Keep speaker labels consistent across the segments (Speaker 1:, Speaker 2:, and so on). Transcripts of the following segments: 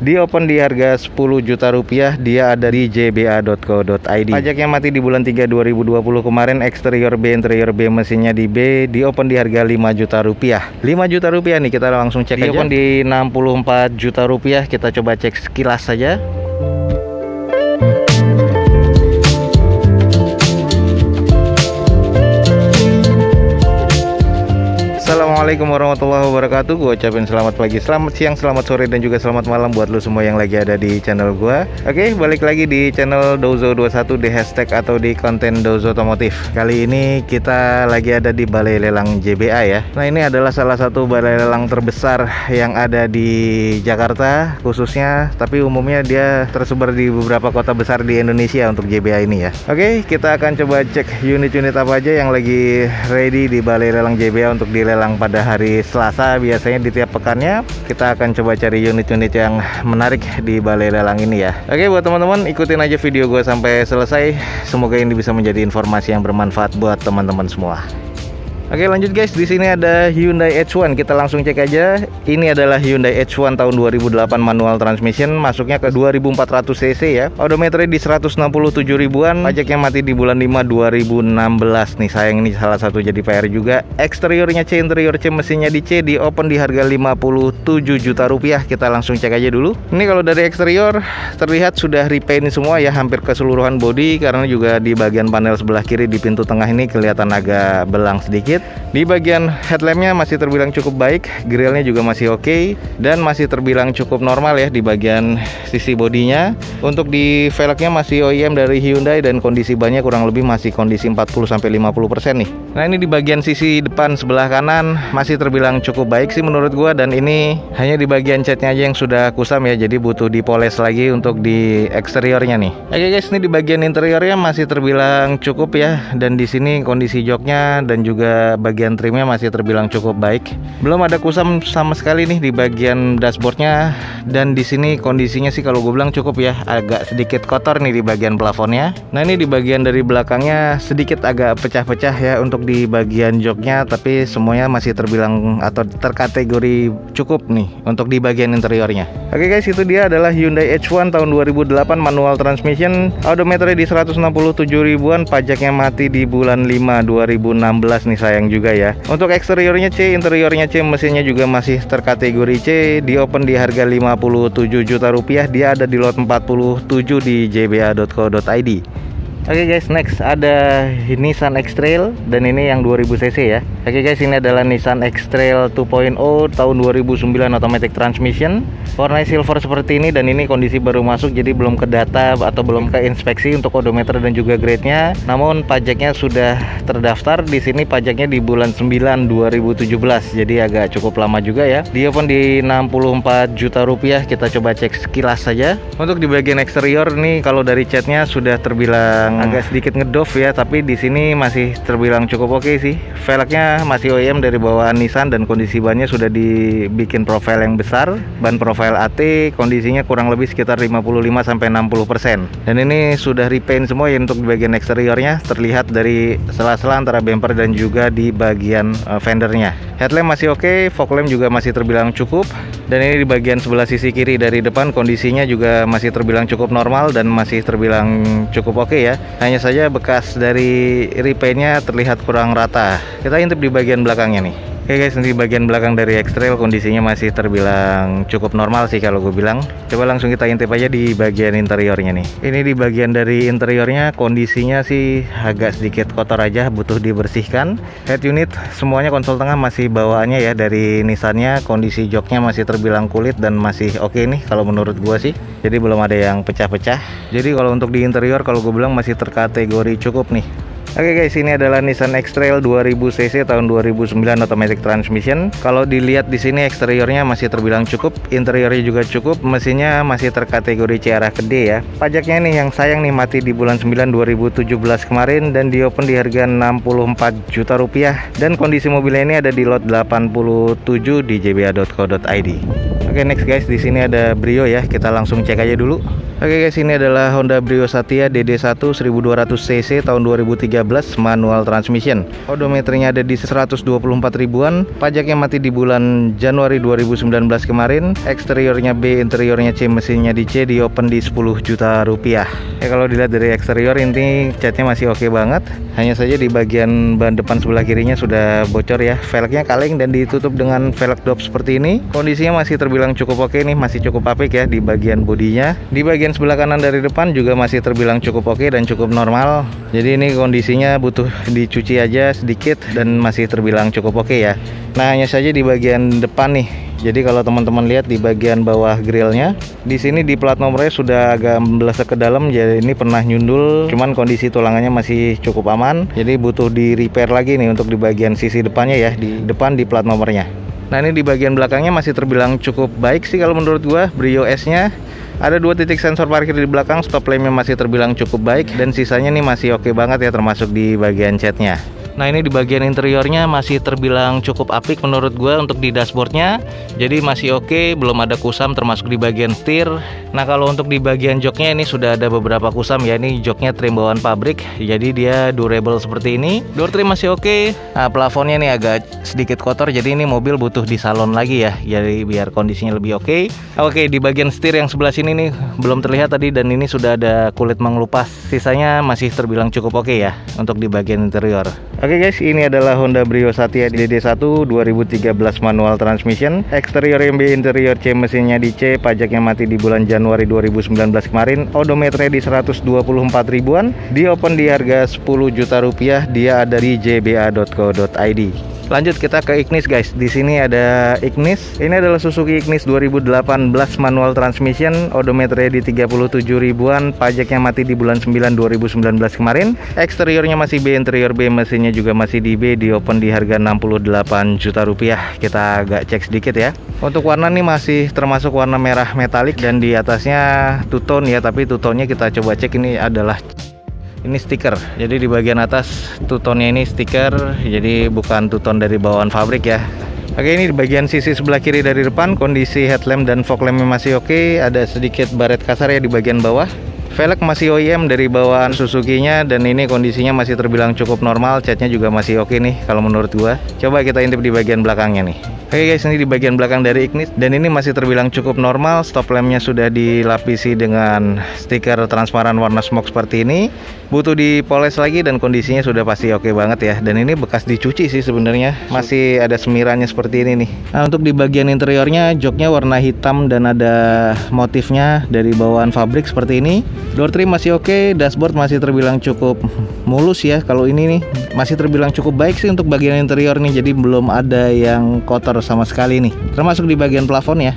Speaker 1: Di open di harga 10 juta rupiah, dia ada di jba.co.id. Pajaknya mati di bulan 3 2020 kemarin, eksterior B, interior B, mesinnya di B, di open di harga 5 juta rupiah. 5 juta rupiah nih, kita langsung cek aja. Di open di 64 juta rupiah, kita coba cek sekilas saja. Assalamualaikum warahmatullahi wabarakatuh. Gue ucapin selamat pagi, selamat siang, selamat sore, dan juga selamat malam buat lo semua yang lagi ada di channel gue. Oke, balik lagi di channel Dozo21 di hashtag atau di konten Dozo Otomotif. Kali ini kita lagi ada di Balai Lelang JBA ya. Nah, ini adalah salah satu balai lelang terbesar yang ada di Jakarta khususnya, tapi umumnya dia tersebar di beberapa kota besar di Indonesia untuk JBA ini ya. Oke, kita akan coba cek unit-unit apa aja yang lagi ready di Balai Lelang JBA untuk dilelang pada hari Selasa. Biasanya di tiap pekannya kita akan coba cari unit-unit yang menarik di Balai Lelang ini ya. Oke, buat teman-teman ikutin aja video gue sampai selesai. Semoga ini bisa menjadi informasi yang bermanfaat buat teman-teman semua. Oke, lanjut guys, di sini ada Hyundai H1. Kita langsung cek aja. Ini adalah Hyundai H1 tahun 2008 manual transmission, masuknya ke 2400 cc ya. Odometernya di 167 ribuan. Pajaknya mati di bulan 5 2016 nih. Sayang, ini salah satu jadi PR juga. Eksteriornya C, interior C, mesinnya di C, di open di harga 57 juta rupiah. Kita langsung cek aja dulu. Ini kalau dari eksterior terlihat sudah repaint semua ya, hampir keseluruhan body, karena juga di bagian panel sebelah kiri di pintu tengah ini kelihatan agak belang sedikit. Di bagian headlampnya masih terbilang cukup baik, grillnya juga masih oke, dan masih terbilang cukup normal ya di bagian sisi bodinya. Untuk di velgnya masih OEM dari Hyundai, dan kondisi bannya kurang lebih masih kondisi 40-50% nih. Nah, ini di bagian sisi depan sebelah kanan masih terbilang cukup baik sih menurut gua, dan ini hanya di bagian catnya aja yang sudah kusam ya, jadi butuh dipoles lagi untuk di eksteriornya nih. Oke guys, ini di bagian interiornya masih terbilang cukup ya, dan di sini kondisi joknya dan juga bagian trimnya masih terbilang cukup baik. Belum ada kusam sama sekali nih di bagian dashboardnya, dan di sini kondisinya sih kalau gue bilang cukup ya. Agak sedikit kotor nih di bagian plafonnya. Nah, ini di bagian dari belakangnya sedikit agak pecah-pecah ya untuk di bagian joknya, tapi semuanya masih terbilang atau terkategori cukup nih untuk di bagian interiornya. Oke guys, itu dia adalah Hyundai H1 tahun 2008 manual transmission, odometernya di 167 ribuan, pajaknya mati di bulan 5 2016 nih. Sayang juga ya. Untuk eksteriornya C, interiornya C, mesinnya juga masih terkategori C, di open di harga 57 juta rupiah. Dia ada di lot 47 di jba.co.id. Oke guys, next ada Nissan X-Trail, dan ini yang 2000 cc ya. Oke guys, ini adalah Nissan X-Trail 2.0 tahun 2009 automatic transmission. Warnanya silver seperti ini, dan ini kondisi baru masuk, jadi belum ke data atau belum ke inspeksi untuk odometer dan juga grade-nya. Namun pajaknya sudah terdaftar di sini, pajaknya di bulan 9 2017. Jadi agak cukup lama juga ya. Di open di 64 juta rupiah. Kita coba cek sekilas saja. Untuk di bagian eksterior nih, kalau dari catnya sudah terbilang agak sedikit ngedov ya, tapi di sini masih terbilang cukup oke sih. Velgnya masih OEM dari bawaan Nissan, dan kondisi bannya sudah dibikin profil yang besar, ban profil AT, kondisinya kurang lebih sekitar 55-60%. Dan ini sudah repaint semua ya untuk di bagian eksteriornya, terlihat dari sela-sela antara bumper dan juga di bagian fendernya. Headlamp masih oke, fog lamp juga masih terbilang cukup, dan ini di bagian sebelah sisi kiri dari depan kondisinya juga masih terbilang cukup normal dan masih terbilang cukup oke ya. Hanya saja bekas dari repaintnya terlihat kurang rata. Kita intip di bagian belakangnya nih. Oke guys, di bagian belakang dari X-Trail kondisinya masih terbilang cukup normal sih kalau gue bilang. Coba langsung kita intip aja di bagian interiornya nih. Ini di bagian dari interiornya kondisinya sih agak sedikit kotor aja, butuh dibersihkan. Head unit semuanya konsol tengah masih bawaannya ya dari Nissannya. Kondisi joknya masih terbilang kulit dan masih oke nih kalau menurut gue sih. Jadi belum ada yang pecah-pecah. Jadi kalau untuk di interior kalau gue bilang masih terkategori cukup nih. Oke guys, ini adalah Nissan X-Trail 2000 cc tahun 2009 automatic transmission. Kalau dilihat di sini eksteriornya masih terbilang cukup, interiornya juga cukup, mesinnya masih terkategori C arah ke D ya. Pajaknya nih yang sayang nih mati di bulan 9 2017 kemarin, dan di open di harga 64 juta rupiah, dan kondisi mobilnya ini ada di lot 87 di jba.co.id. Oke, next guys, di sini ada Brio ya. Kita langsung cek aja dulu. Oke guys, ini adalah Honda Brio Satya DD1 1200cc tahun 2013 manual transmission. Odometernya ada di 124 ribuan. Pajaknya mati di bulan Januari 2019 kemarin. Eksteriornya B, interiornya C, mesinnya di C, di open di 10 juta rupiah. Ya kalau dilihat dari eksterior ini catnya masih oke banget. Hanya saja di bagian ban depan sebelah kirinya sudah bocor ya. Velgnya kaleng dan ditutup dengan velg dop seperti ini. Kondisinya masih terbilang cukup oke nih, masih cukup apik ya di bagian bodinya. Di bagian sebelah kanan dari depan juga masih terbilang cukup oke dan cukup normal. Jadi ini kondisinya butuh dicuci aja sedikit dan masih terbilang cukup oke ya. Nah, hanya saja di bagian depan nih. Jadi kalau teman-teman lihat di bagian bawah grillnya, di sini di plat nomornya sudah agak membelesek ke dalam. Jadi ini pernah nyundul, cuman kondisi tulangannya masih cukup aman. Jadi butuh di repair lagi nih untuk di bagian sisi depannya ya, di depan di plat nomornya. Nah, ini di bagian belakangnya masih terbilang cukup baik sih kalau menurut gua. Brio S-nya ada 2 titik sensor parkir di belakang, stop lampnya masih terbilang cukup baik, dan sisanya nih masih oke banget ya, termasuk di bagian catnya. Nah, ini di bagian interiornya masih terbilang cukup apik menurut gue untuk di dashboardnya. Jadi masih oke, belum ada kusam termasuk di bagian setir. Nah, kalau untuk di bagian joknya ini sudah ada beberapa kusam ya. Ini joknya trim bawaan pabrik, jadi dia durable seperti ini. Door trim masih oke. Nah, plafonnya nih agak sedikit kotor, jadi ini mobil butuh di salon lagi ya, jadi biar kondisinya lebih oke. Oke, di bagian setir yang sebelah sini nih belum terlihat tadi, dan ini sudah ada kulit mengelupas. Sisanya masih terbilang cukup oke ya untuk di bagian interior. Oke guys, ini adalah Honda Brio Satya DD1 2013 manual transmission. Eksterior B, interior C, mesinnya di C, pajaknya mati di bulan Januari 2019 kemarin. Odometernya di 124 ribuan. Di open di harga 10 juta rupiah. Dia ada di jba.co.id. Lanjut kita ke Ignis guys. Di sini ada Ignis. Ini adalah Suzuki Ignis 2018 manual transmission. Odometernya di 37 ribuan. Pajaknya mati di bulan 9 2019 kemarin. Eksteriornya masih B, interior B, mesinnya juga masih di B. Di open di harga 68 juta rupiah. Kita agak cek sedikit ya. Untuk warna nih masih termasuk warna merah metalik, dan di atasnya two tone ya. Tapi two tone-nya kita coba cek, ini adalah stiker. Jadi di bagian atas two-tone-nya ini stiker, jadi bukan two-tone dari bawaan pabrik ya. Oke, ini di bagian sisi sebelah kiri dari depan, kondisi headlamp dan fog lamp masih oke. Ada sedikit baret kasar ya di bagian bawah. Velg masih OEM dari bawaan Suzuki-nya, dan ini kondisinya masih terbilang cukup normal. Catnya juga masih oke nih kalau menurut gua. Coba kita intip di bagian belakangnya nih. Oke guys, ini di bagian belakang dari Ignis, dan ini masih terbilang cukup normal. Stop lampnya sudah dilapisi dengan stiker transparan warna smoke seperti ini. Butuh dipoles lagi dan kondisinya sudah pasti oke banget ya. Dan ini bekas dicuci sih sebenarnya, masih ada semirannya seperti ini nih. Nah, untuk di bagian interiornya, joknya warna hitam dan ada motifnya dari bawaan pabrik seperti ini. Door trim masih oke, dashboard masih terbilang cukup mulus ya. Kalau ini nih masih terbilang cukup baik sih untuk bagian interior nih, jadi belum ada yang kotor sama sekali nih, termasuk di bagian plafon ya.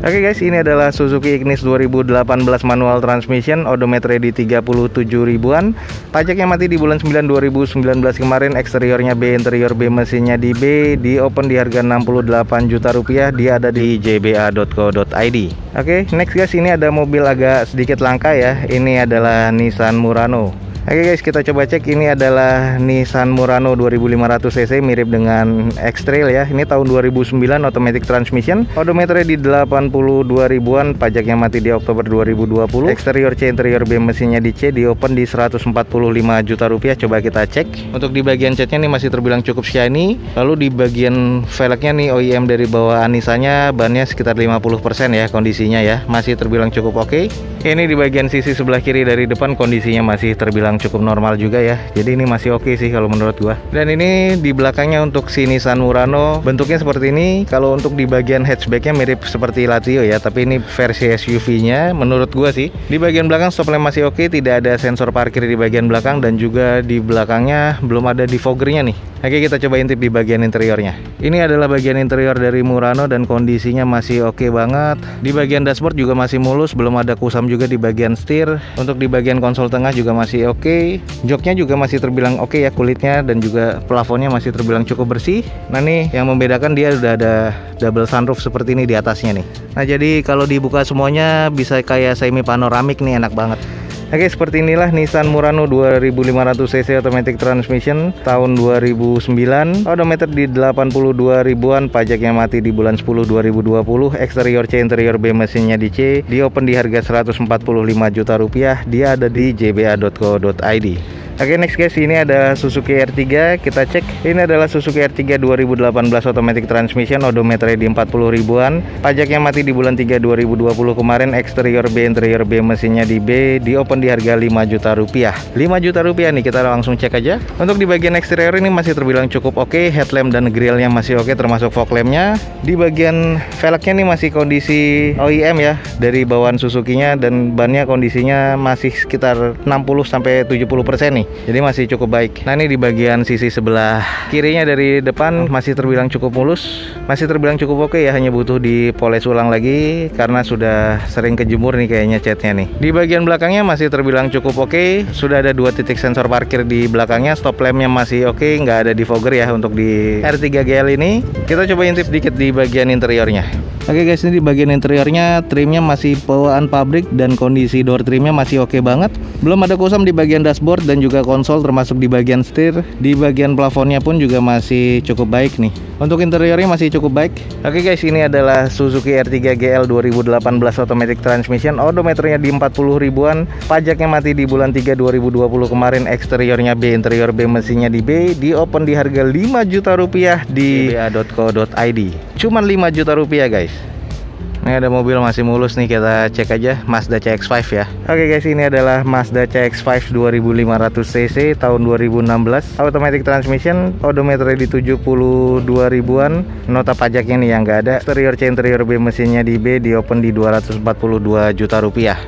Speaker 1: Oke guys, ini adalah Suzuki Ignis 2018 manual transmission. Odometer di 37 ribuan. Pajaknya mati di bulan 9 2019 kemarin. Eksteriornya B, interior B, mesinnya di B. Di open di harga 68 juta rupiah. Dia ada di jba.co.id. Oke, next guys, ini ada mobil agak sedikit langka ya. Ini adalah Nissan Murano. Oke guys, kita coba cek. Ini adalah Nissan Murano 2500cc, mirip dengan X-Trail ya. Ini tahun 2009, automatic transmission. Odometernya di 82 ribuan, pajaknya mati di Oktober 2020. Eksterior C, interior B, mesinnya di C. Di open di 145 juta rupiah. Coba kita cek. Untuk di bagian catnya nih masih terbilang cukup shiny. Lalu di bagian velgnya nih OEM dari bawah Nissan-nya, bannya sekitar 50% ya kondisinya ya. Masih terbilang cukup oke. Ini di bagian sisi sebelah kiri dari depan, kondisinya masih terbilang cukup normal juga ya. Jadi ini masih oke sih kalau menurut gua. Dan ini di belakangnya untuk si Nissan Murano bentuknya seperti ini. Kalau untuk di bagian hatchbacknya mirip seperti Latio ya, tapi ini versi SUV-nya menurut gua sih. Di bagian belakang stop lamp masih oke, tidak ada sensor parkir di bagian belakang, dan juga di belakangnya belum ada defoggernya nih. Oke, kita coba intip di bagian interiornya. Ini adalah bagian interior dari Murano dan kondisinya masih oke banget. Di bagian dashboard juga masih mulus, belum ada kusam juga di bagian setir. Untuk di bagian konsol tengah juga masih oke. Joknya juga masih terbilang oke ya kulitnya, dan juga plafonnya masih terbilang cukup bersih. Nah nih yang membedakan, dia udah ada double sunroof seperti ini di atasnya nih. Nah jadi kalau dibuka semuanya bisa kayak semi panoramik nih, enak banget. Oke, seperti inilah Nissan Murano 2500 cc automatic transmission tahun 2009. Odometer di 82 ribuan, pajaknya mati di bulan 10 2020. Eksterior C, interior B, mesinnya di C. Di open di harga 145 juta rupiah. Dia ada di jba.co.id. Oke, next guys, ini ada Suzuki R3. Kita cek, ini adalah Suzuki R3 2018 automatic transmission, odometernya di 40 ribuan, pajaknya mati di bulan 3 2020 kemarin. Eksterior B, interior B, mesinnya di B. Di open di harga 5 juta rupiah. 5 juta rupiah nih, kita langsung cek aja. Untuk di bagian eksterior ini masih terbilang cukup oke. Headlamp dan grillnya masih oke, termasuk fog lampnya. Di bagian velgnya nih masih kondisi OEM ya, dari bawaan Suzuki-nya, dan bannya kondisinya masih sekitar 60-70% nih. Jadi masih cukup baik. Nah, ini di bagian sisi sebelah kirinya dari depan masih terbilang cukup mulus, masih terbilang cukup oke ya, hanya butuh dipoles ulang lagi karena sudah sering kejemur nih kayaknya catnya nih. Di bagian belakangnya masih terbilang cukup oke, sudah ada 2 titik sensor parkir di belakangnya, stop lampnya masih oke, nggak ada defogger ya untuk di R3 GL ini. Kita coba intip dikit di bagian interiornya. Oke guys, ini di bagian interiornya trimnya masih bawaan pabrik dan kondisi door trimnya masih oke banget. Belum ada kusam di bagian dashboard dan juga konsol, termasuk di bagian setir. Di bagian plafonnya pun juga masih cukup baik nih. Untuk interiornya masih cukup baik. Oke guys, ini adalah Suzuki R3 GL 2018 automatic transmission, odometernya di 40 ribuan, pajaknya mati di bulan 3 2020 kemarin. Eksteriornya B, interior B, mesinnya di B. Di open di harga 5 juta rupiah di jba.co.id. Cuman 5 juta rupiah guys. Ini ada mobil masih mulus nih, kita cek aja Mazda CX-5 ya. Oke guys, ini adalah Mazda CX-5 2500 cc tahun 2016, automatic transmission, odometer di 72 ribuan, nota pajaknya nih yang nggak ada. Eksterior C, interior B, mesinnya di B. Di open di 242 juta rupiah.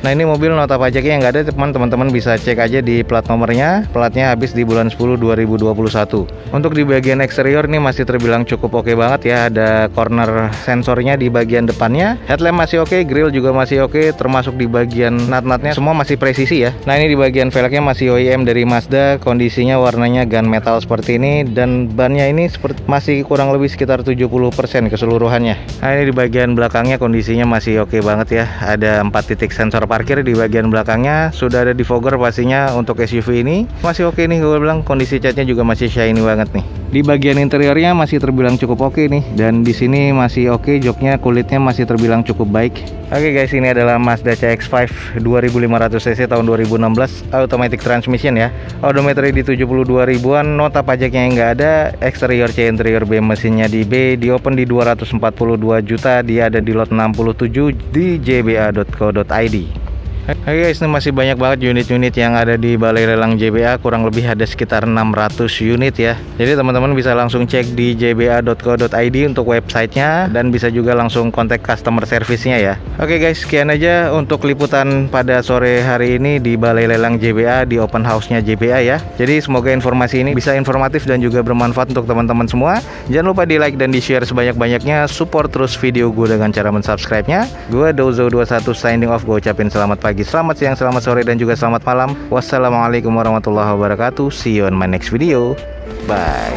Speaker 1: Nah, ini mobil nota pajaknya yang nggak ada, teman-teman bisa cek aja di plat nomornya. Platnya habis di bulan 10 2021. Untuk di bagian eksterior ini masih terbilang cukup oke banget ya. Ada corner sensornya di bagian depannya. Headlamp masih oke, grill juga masih oke, termasuk di bagian nut-nutnya semua masih presisi ya. Nah, ini di bagian velgnya masih OEM dari Mazda. Kondisinya warnanya gunmetal seperti ini, dan bannya ini masih kurang lebih sekitar 70% keseluruhannya. Nah, ini di bagian belakangnya kondisinya masih oke banget ya. Ada 4 titik sensor parkir di bagian belakangnya, sudah ada defogger pastinya. Untuk SUV ini masih oke nih, gue bilang kondisi catnya juga masih shiny banget nih. Di bagian interiornya masih terbilang cukup oke nih, dan di sini masih oke, joknya kulitnya masih terbilang cukup baik. Oke guys, ini adalah Mazda CX-5 2500 cc tahun 2016 automatic transmission ya. Odometer di 72 ribuan, nota pajaknya yang nggak ada. Eksterior C, interior B, mesinnya di B. Di open di 242 juta. Dia ada di lot 67 di jba.co.id. Oke guys, ini masih banyak banget unit-unit yang ada di balai lelang JBA, kurang lebih ada sekitar 600 unit ya. Jadi teman-teman bisa langsung cek di jba.co.id untuk websitenya, dan bisa juga langsung kontak customer service-nya ya. Oke guys, sekian aja untuk liputan pada sore hari ini di balai lelang JBA, di open house-nya JBA ya. Jadi semoga informasi ini bisa informatif dan juga bermanfaat untuk teman-teman semua. Jangan lupa di like dan di share sebanyak-banyaknya. Support terus video gue dengan cara mensubscribe-nya. Gue Dozo21 signing off. Gue ucapin selamat pagi, selamat siang, selamat sore, dan juga selamat malam. Wassalamualaikum warahmatullahi wabarakatuh. See you on my next video. Bye.